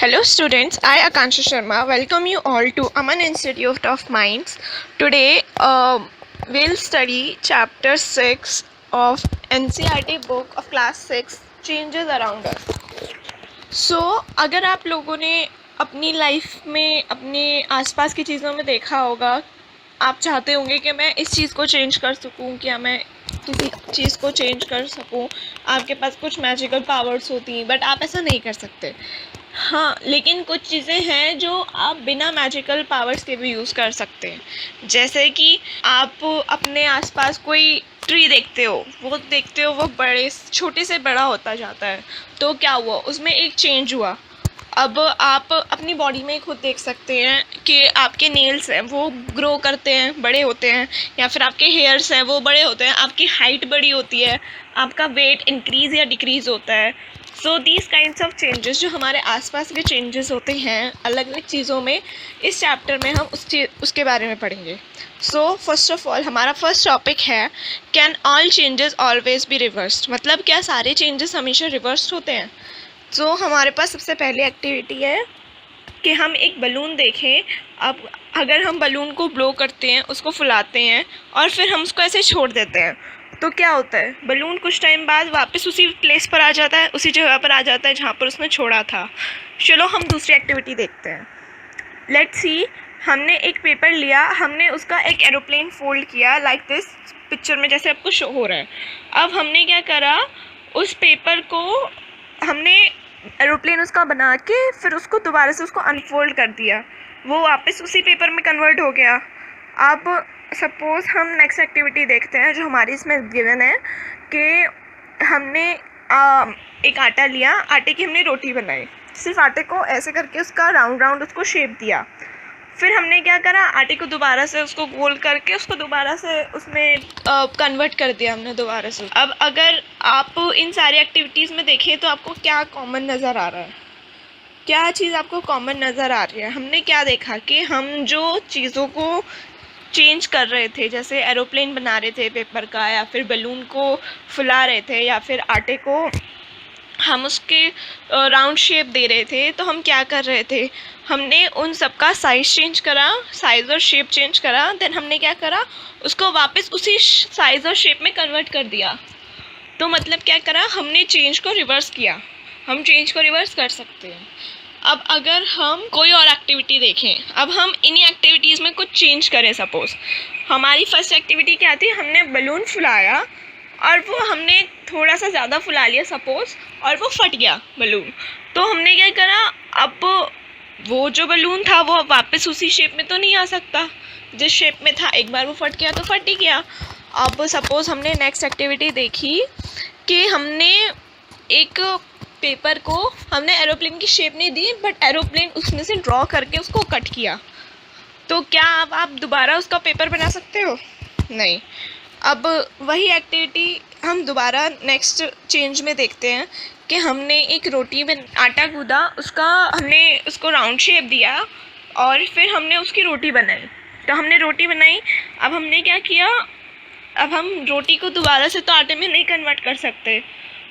Hello students, I Akansha Sharma welcome you all to Aman Institute of Minds. Today we'll study chapter 6 of NCERT book of class 6 Changes Around Us. So अगर आप लोगों ने अपनी life में अपने आसपास की चीज़ों में देखा होगा, आप चाहते होंगे कि मैं इस चीज़ को चेंज कर सकूं, क्या मैं किसी चीज़ को चेंज कर सकूं, आपके पास कुछ मैजिकल पावर्स होती हैं, बट आप ऐसा नहीं कर सकते. हाँ, लेकिन कुछ चीज़ें हैं जो आप बिना मैजिकल पावर्स के भी यूज़ कर सकते हैं. जैसे कि आप अपने आसपास कोई ट्री देखते हो, वो बड़े छोटे से बड़ा होता जाता है. तो क्या हुआ, उसमें एक चेंज हुआ. अब आप अपनी बॉडी में खुद देख सकते हैं कि आपके नेल्स हैं वो ग्रो करते हैं, बड़े होते हैं, या फिर आपके हेयर्स हैं वो बड़े होते हैं, आपकी हाइट बड़ी होती है, आपका वेट इंक्रीज़ या डिक्रीज़ होता है. So these kinds of changes जो हमारे आसपास के चेंजेस होते हैं अलग अलग चीज़ों में, इस चैप्टर में हम उसके बारे में पढ़ेंगे. सो फर्स्ट ऑफ ऑल हमारा फर्स्ट टॉपिक है, can all changes always be reversed. मतलब क्या सारे चेंजेस हमेशा रिवर्स्ड होते हैं. तो हमारे पास सबसे पहली एक्टिविटी है कि हम एक बलून देखें. अब अगर हम बलून को ब्लो करते हैं, उसको फुलाते हैं और फिर हम उसको ऐसे छोड़ देते हैं, तो क्या होता है, बलून कुछ टाइम बाद वापस उसी प्लेस पर आ जाता है, उसी जगह पर आ जाता है जहाँ पर उसने छोड़ा था. चलो हम दूसरी एक्टिविटी देखते हैं. लेट्स सी, हमने एक पेपर लिया, हमने उसका एक एरोप्लेन फोल्ड किया लाइक दिस पिक्चर में जैसे आपको शो हो रहा है. अब हमने क्या करा, उस पेपर को हमने एरोप्लेन उसका बना के फिर उसको दोबारा से उसको अनफोल्ड कर दिया, वो वापस उसी पेपर में कन्वर्ट हो गया. अब सपोज़ हम नेक्स्ट एक्टिविटी देखते हैं जो हमारी इसमें गिवन है कि हमने एक आटा लिया, आटे की हमने रोटी बनाई. सिर्फ आटे को ऐसे करके उसका राउंड उसको शेप दिया. फिर हमने क्या करा, आटे को दोबारा से उसको गोल करके उसको दोबारा से उसमें कन्वर्ट कर दिया हमने दोबारा से. अब अगर आप इन सारी एक्टिविटीज़ में देखें तो आपको क्या कॉमन नज़र आ रहा है, क्या चीज़ आपको कॉमन नज़र आ रही है. हमने क्या देखा कि हम जो चीज़ों को चेंज कर रहे थे, जैसे एरोप्लेन बना रहे थे पेपर का, या फिर बलून को फुला रहे थे, या फिर आटे को हम उसके राउंड शेप दे रहे थे, तो हम क्या कर रहे थे, हमने उन सब का साइज़ चेंज करा, साइज़ और शेप चेंज करा. देन हमने क्या करा, उसको वापस उसी साइज़ और शेप में कन्वर्ट कर दिया. तो मतलब क्या करा, हमने चेंज को रिवर्स किया. हम चेंज को रिवर्स कर सकते हैं. अब अगर हम कोई और एक्टिविटी देखें, अब हम इन्हीं एक्टिविटीज़ में कुछ चेंज करें. सपोज़ हमारी फर्स्ट एक्टिविटी क्या थी, हमने बलून फुलाया और वो हमने थोड़ा सा ज़्यादा फुला लिया सपोज़, और वो फट गया बलून. तो हमने क्या करा, अब वो जो बलून था वो वापस उसी शेप में तो नहीं आ सकता जिस शेप में था. एक बार वो फट गया तो फट ही गया. अब सपोज़ हमने नेक्स्ट एक्टिविटी देखी कि हमने एक पेपर को हमने एरोप्लेन की शेप नहीं दी, बट एरोप्लेन उसमें से ड्रॉ करके उसको कट किया. तो क्या अब आप दोबारा उसका पेपर बना सकते हो? नहीं. अब वही एक्टिविटी हम दोबारा नेक्स्ट चेंज में देखते हैं कि हमने एक रोटी में आटा गूंदा, हमने उसको राउंड शेप दिया और फिर हमने उसकी रोटी बनाई. तो हमने रोटी बनाई. अब हमने क्या किया, अब हम रोटी को दोबारा से तो आटे में नहीं कन्वर्ट कर सकते.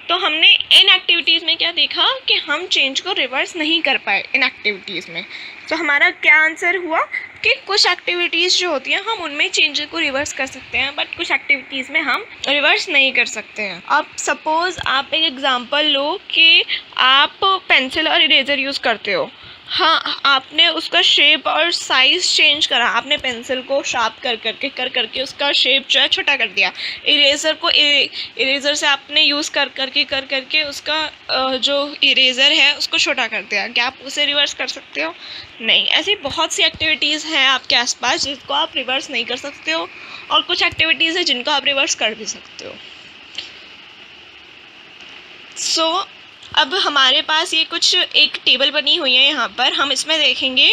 तो हमने इन एक्टिविटीज़ में क्या देखा कि हम चेंज को रिवर्स नहीं कर पाए इन एक्टिविटीज़ में. तो हमारा क्या आंसर हुआ कि कुछ एक्टिविटीज़ जो होती हैं हम उनमें चेंज को रिवर्स कर सकते हैं, बट कुछ एक्टिविटीज़ में हम रिवर्स नहीं कर सकते हैं. अब सपोज़ आप एक एग्ज़ाम्पल लो कि आप पेंसिल और इरेज़र यूज़ करते हो. हाँ, आपने उसका शेप और साइज़ चेंज करा, आपने पेंसिल को शार्प कर करके उसका शेप जो है छोटा कर दिया. इरेज़र से आपने यूज़ कर करके उसका जो इरेज़र है उसको छोटा कर दिया. क्या आप उसे रिवर्स कर सकते हो? नहीं. ऐसी बहुत सी एक्टिविटीज़ हैं आपके आसपास जिसको आप रिवर्स नहीं कर सकते हो, और कुछ एक्टिविटीज़ हैं जिनको आप रिवर्स कर भी सकते हो. सो अब हमारे पास ये कुछ एक टेबल बनी हुई है यहाँ पर, हम इसमें देखेंगे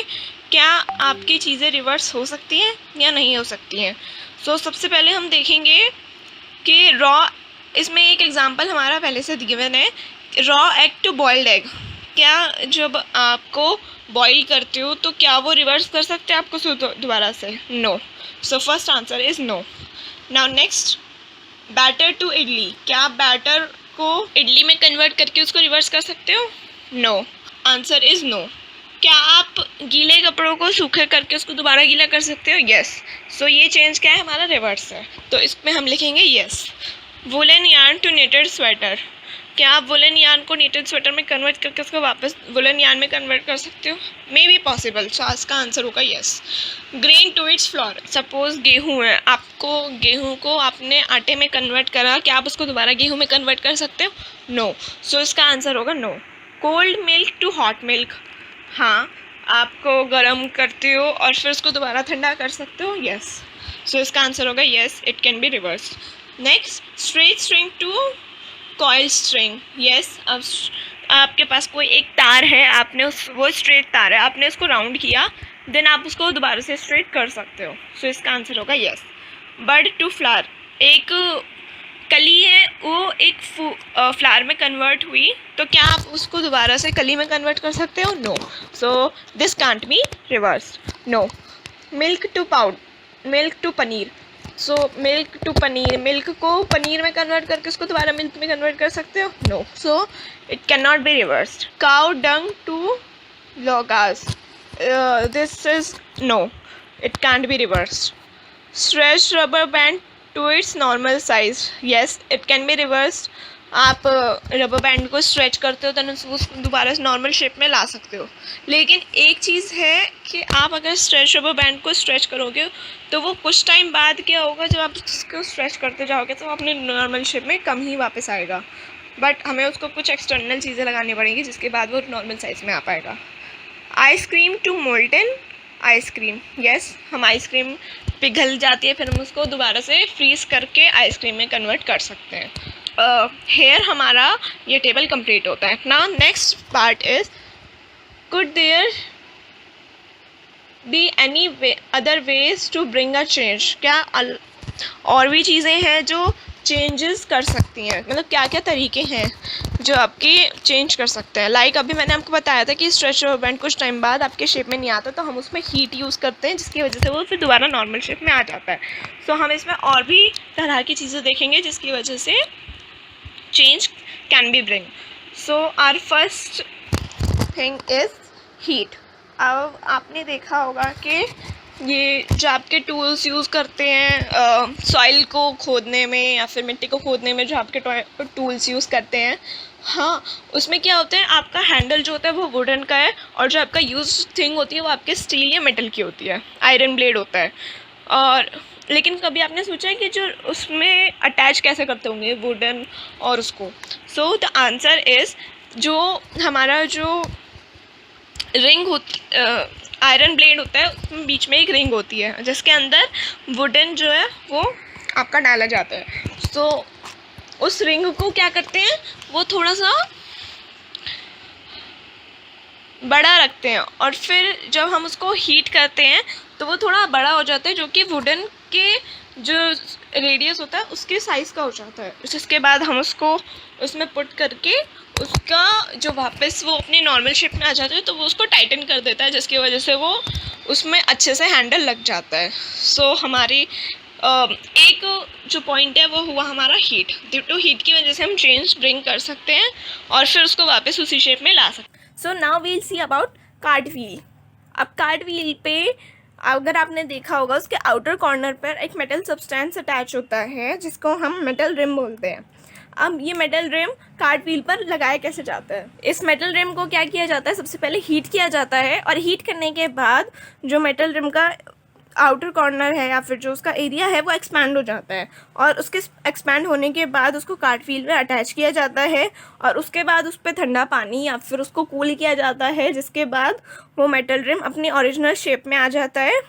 क्या आपकी चीज़ें रिवर्स हो सकती हैं या नहीं हो सकती हैं. सो सबसे पहले हम देखेंगे कि इसमें एक एग्जांपल हमारा पहले से गिवन है, raw egg to boiled egg. क्या जब आपको बॉईल करते हो तो क्या वो रिवर्स कर सकते हैं आपको दोबारा से? No. So first answer is no. Now next, batter to idli. क्या आप बैटर को इडली में कन्वर्ट करके उसको रिवर्स कर सकते हो? नो. Answer is no. क्या आप गीले कपड़ों को सूखे करके उसको दोबारा गीला कर सकते हो? यस। सो ये चेंज क्या है? हमारा रिवर्स है, तो इसमें हम लिखेंगे yes. Woollen yarn to knitted sweater, क्या आप वुलन यार्न को नेटेड स्वेटर में कन्वर्ट करके उसको वापस वुलन यार्न में कन्वर्ट कर सकते हो? मे बी पॉसिबल, सो इसका आंसर होगा yes. Grain to its flour, suppose गेहूँ है, आपको गेहूँ को आपने आटे में कन्वर्ट करा, क्या आप उसको दोबारा गेहूँ में कन्वर्ट कर सकते हो? नो। सो इसका आंसर होगा no. Cold milk to hot milk, हाँ आपको गर्म करते हो और फिर उसको दोबारा ठंडा कर सकते हो? यस। सो इसका आंसर होगा yes, it can be reverse. Next, straight string to coil string, yes. अब आपके पास कोई एक तार है, आपने वो स्ट्रेट तार है, आपने उसको राउंड किया, देन आप उसको दोबारा से स्ट्रेट कर सकते हो। सो इसका आंसर होगा यस। बर्ड टू फ्लावर, एक कली है वो एक फ्लावर में कन्वर्ट हुई, तो क्या आप उसको दोबारा से कली में कन्वर्ट कर सकते हो? No. So this can't be reverse, no. Milk to powder, milk to paneer, so milk to paneer, milk को पनीर में कन्वर्ट करके उसको दोबारा मिल्क में कन्वर्ट कर सकते हो? No. So it can not be reversed. Cow dung to logs, this is no, it can't be reversed. Stretch rubber band to its normal size, yes it can be reversed. आप rubber band को stretch करते हो तो उसको दोबारा से normal shape में ला सकते हो, लेकिन एक चीज़ है कि आप अगर स्ट्रेच रबर बैंड को स्ट्रेच करोगे तो वो कुछ टाइम बाद क्या होगा, जब आप उसको स्ट्रेच करते जाओगे तो अपने नॉर्मल शेप में कम ही वापस आएगा, बट हमें उसको कुछ एक्सटर्नल चीज़ें लगानी पड़ेंगी जिसके बाद वो नॉर्मल साइज़ में आ पाएगा। Ice cream to molten ice cream, yes हम आइसक्रीम पिघल जाती है, फिर हम उसको दोबारा से फ्रीज करके आइसक्रीम में कन्वर्ट कर सकते हैं। हेयर हमारा ये टेबल कंप्लीट होता है। Now next part is, could there be any other ways to bring a change, क्या और भी चीज़ें हैं जो चेंजेस कर सकती हैं, मतलब क्या क्या तरीके हैं जो आपके चेंज कर सकते हैं। लाइक अभी मैंने आपको बताया था कि स्ट्रेच रबर बैंड कुछ टाइम बाद आपके शेप में नहीं आता, तो हम उसमें हीट यूज़ करते हैं जिसकी वजह से वो फिर दोबारा नॉर्मल शेप में आ जाता है। सो हम इसमें और भी तरह की चीज़ें देखेंगे जिसकी वजह से change can be bring. So our first thing is heat. अब आपने देखा होगा कि ये जो आपके टूल्स यूज़ करते हैं सॉइल को खोदने में या फिर मिट्टी को खोदने में, जो आपके टूल्स यूज़ करते हैं, हाँ उसमें क्या होता है, आपका हैंडल जो होता है वो वुडन का है और जो आपका यूज थिंग होती है वो आपके स्टील या मेटल की होती है, आयरन ब्लेड होता है। और लेकिन कभी आपने सोचा है कि जो उसमें अटैच कैसे करते होंगे वुडन और उसको? सो द आंसर इज़, जो हमारा जो रिंग होती आयरन ब्लेड होता है उसमें बीच में एक रिंग होती है जिसके अंदर वुडन जो है वो आपका डाला जाता है। सो उस रिंग को क्या करते हैं, वो थोड़ा सा बड़ा रखते हैं और फिर जब हम उसको हीट करते हैं तो वो थोड़ा बड़ा हो जाता है, जो कि वुडन के जो रेडियस होता है उसके साइज़ का हो जाता है। जिसके बाद हम उसको उसमें पुट करके उसका जो वापस वो अपनी नॉर्मल शेप में आ जाता है तो वो उसको टाइटन कर देता है, जिसकी वजह से वो उसमें अच्छे से हैंडल लग जाता है। सो हमारी एक जो पॉइंट है वो हुआ हमारा हीट। ड्यू टू हीट की वजह से हम चेंज ब्रिंग कर सकते हैं और फिर उसको वापस उसी शेप में ला सकते हैं। So now we'll see about cart wheel. अब कार्ट व्हील पे अगर आपने देखा होगा उसके आउटर कॉर्नर पर एक मेटल सब्सटेंस अटैच होता है जिसको हम मेटल रिम बोलते हैं। अब ये मेटल रिम कार्ट व्हील पर लगाया कैसे जाता है? इस मेटल रिम को क्या किया जाता है, सबसे पहले हीट किया जाता है और हीट करने के बाद जो मेटल रिम का आउटर कॉर्नर है या फिर जो उसका एरिया है वो एक्सपैंड हो जाता है और उसके एक्सपैंड होने के बाद उसको कार्ट व्हील में अटैच किया जाता है और उसके बाद उस पर ठंडा पानी या फिर उसको कूल किया जाता है, जिसके बाद वो मेटल रिम अपनी ओरिजिनल शेप में आ जाता है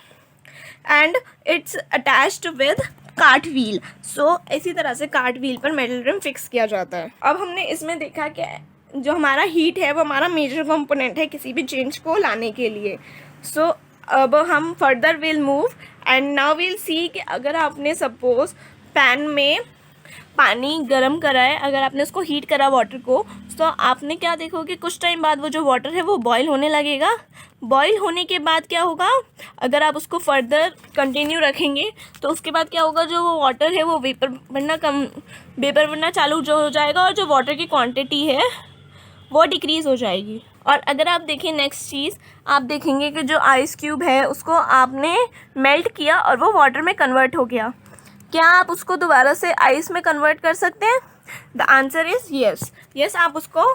and it's attached with cart wheel. So इसी तरह से कार्ट व्हील पर मेटल रिम फिक्स किया जाता है। अब हमने इसमें देखा कि जो हमारा हीट है वो हमारा मेजर कंपोनेंट है किसी भी चेंज को लाने के लिए। सो अब हम further will move and now will see कि अगर आपने सपोज पैन में पानी गरम करा है, अगर आपने उसको हीट करा वाटर को, तो आपने क्या देखोगे कुछ टाइम बाद वो जो वाटर है वो बॉईल होने लगेगा। बॉईल होने के बाद क्या होगा, अगर आप उसको फर्दर कंटिन्यू रखेंगे तो उसके बाद क्या होगा, जो वो वाटर है वो वेपर बनना चालू जो हो जाएगा और जो वाटर की क्वांटिटी है वो डिक्रीज़ हो जाएगी। और अगर आप देखें नेक्स्ट चीज़, आप देखेंगे कि जो आइस क्यूब है उसको आपने मेल्ट किया और वो वाटर में कन्वर्ट हो गया। क्या आप उसको दोबारा से आइस में कन्वर्ट कर सकते हैं? The answer is yes. Yes, आप उसको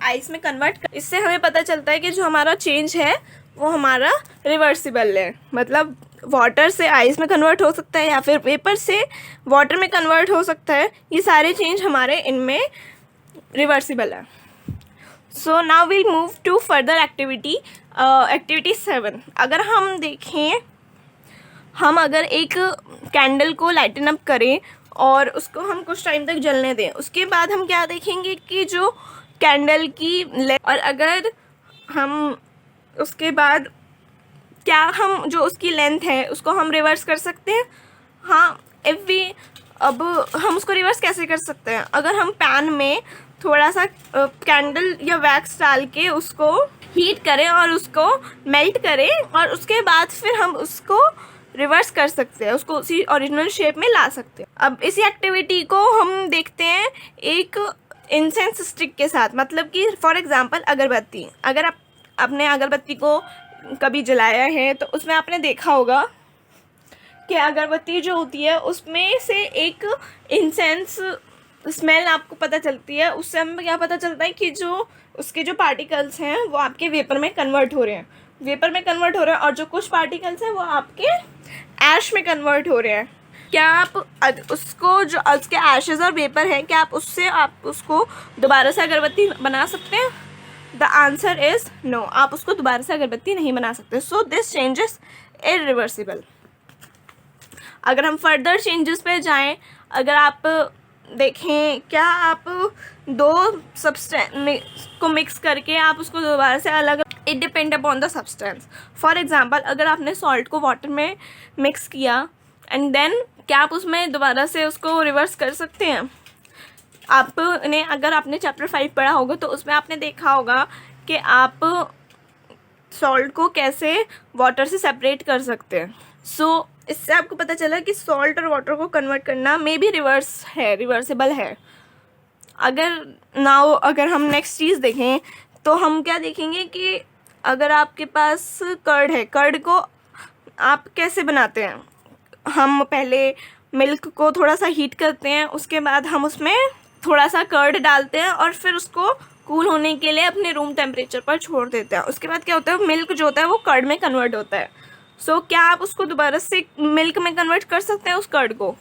आइस में कन्वर्ट कर। इससे हमें पता चलता है कि जो हमारा चेंज है वो हमारा रिवर्सिबल है, मतलब वाटर से आइस में कन्वर्ट हो सकता है या फिर वेपर से वाटर में कन्वर्ट हो सकता है। ये सारे चेंज हमारे इनमें रिवर्सिबल है। So now will move to further activity, activity 7। अगर हम देखें, हम अगर एक कैंडल को लाइटन अप करें और उसको हम कुछ टाइम तक जलने दें, उसके बाद हम क्या देखेंगे कि जो कैंडल की और अगर हम उसके बाद क्या हम जो उसकी लेंथ है उसको हम रिवर्स कर सकते हैं? हाँ, इफ़ वी, अब हम उसको रिवर्स कैसे कर सकते हैं? अगर हम पैन में थोड़ा सा कैंडल या वैक्स डाल के उसको हीट करें और उसको मेल्ट करें और उसके बाद फिर हम उसको रिवर्स कर सकते हैं, उसको उसी ओरिजिनल शेप में ला सकते हैं। अब इसी एक्टिविटी को हम देखते हैं एक इंसेंस स्टिक के साथ, मतलब कि फॉर एग्जांपल अगरबत्ती। अगर आप अपने अगरबत्ती को कभी जलाया है तो उसमें आपने देखा होगा कि अगरबत्ती जो होती है उसमें से एक इंसेंस स्मेल आपको पता चलती है। उससे हमें क्या पता चलता है कि जो उसके जो पार्टिकल्स हैं वो आपके वेपर में कन्वर्ट हो रहे हैं, वेपर में कन्वर्ट हो रहे हैं, और जो कुछ पार्टिकल्स हैं वो आपके ऐश में कन्वर्ट हो रहे हैं। क्या आप उसको, जो उसके ऐशेस और वेपर है, क्या आप उससे आप उसको दोबारा से अगरबत्ती बना सकते हैं? द आंसर इज़ नो, आप उसको दोबारा से अगरबत्ती नहीं बना सकते। So this changes irreversible. अगर हम फर्दर चेंजेस पे जाएं, अगर आप देखें, क्या आप दो सब्सटेंस को मिक्स करके आप उसको दोबारा से अलग, it depend upon the substance. For example, अगर आपने सॉल्ट को वाटर में मिक्स किया एंड देन क्या आप उसमें दोबारा से उसको रिवर्स कर सकते हैं? आपने, अगर आपने चैप्टर 5 पढ़ा होगा तो उसमें आपने देखा होगा कि आप सॉल्ट को कैसे वाटर से सेपरेट कर सकते हैं। सो इससे आपको पता चला कि सॉल्ट और वाटर को कन्वर्ट करना मे बी रिवर्सिबल है। अगर हम नेक्स्ट चीज़ देखें तो हम क्या देखेंगे कि अगर आपके पास कर्ड है, कर्ड को आप कैसे बनाते हैं? हम पहले मिल्क को थोड़ा सा हीट करते हैं, उसके बाद हम उसमें थोड़ा सा कर्ड डालते हैं और फिर उसको कूल होने के लिए अपने रूम टेम्परेचर पर छोड़ देते हैं। उसके बाद क्या होता है, मिल्क जो होता है वो कर्ड में कन्वर्ट होता है। सो क्या आप उसको दोबारा से मिल्क में कन्वर्ट कर सकते हैं उस कर्ड को?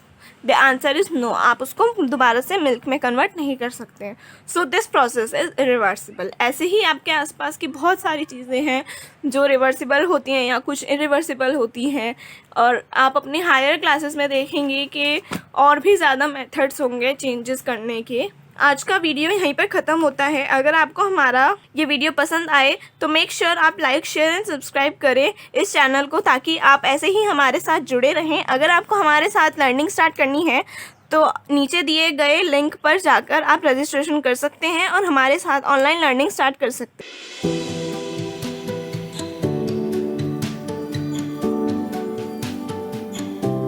द आंसर इज़ नो, आप उसको दोबारा से मिल्क में कन्वर्ट नहीं कर सकते हैं। So this process is irreversible. ऐसे ही आपके आसपास की बहुत सारी चीज़ें हैं जो रिवर्सिबल होती हैं या कुछ इरिवर्सिबल होती हैं, और आप अपनी हायर क्लासेस में देखेंगे कि और भी ज़्यादा मेथड्स होंगे चेंजेस करने के। आज का वीडियो यहीं पर ख़त्म होता है। अगर आपको हमारा ये वीडियो पसंद आए तो मेक श्योर आप लाइक, शेयर एंड सब्सक्राइब करें इस चैनल को, ताकि आप ऐसे ही हमारे साथ जुड़े रहें। अगर आपको हमारे साथ लर्निंग स्टार्ट करनी है तो नीचे दिए गए लिंक पर जाकर आप रजिस्ट्रेशन कर सकते हैं और हमारे साथ ऑनलाइन लर्निंग स्टार्ट कर सकते हैं।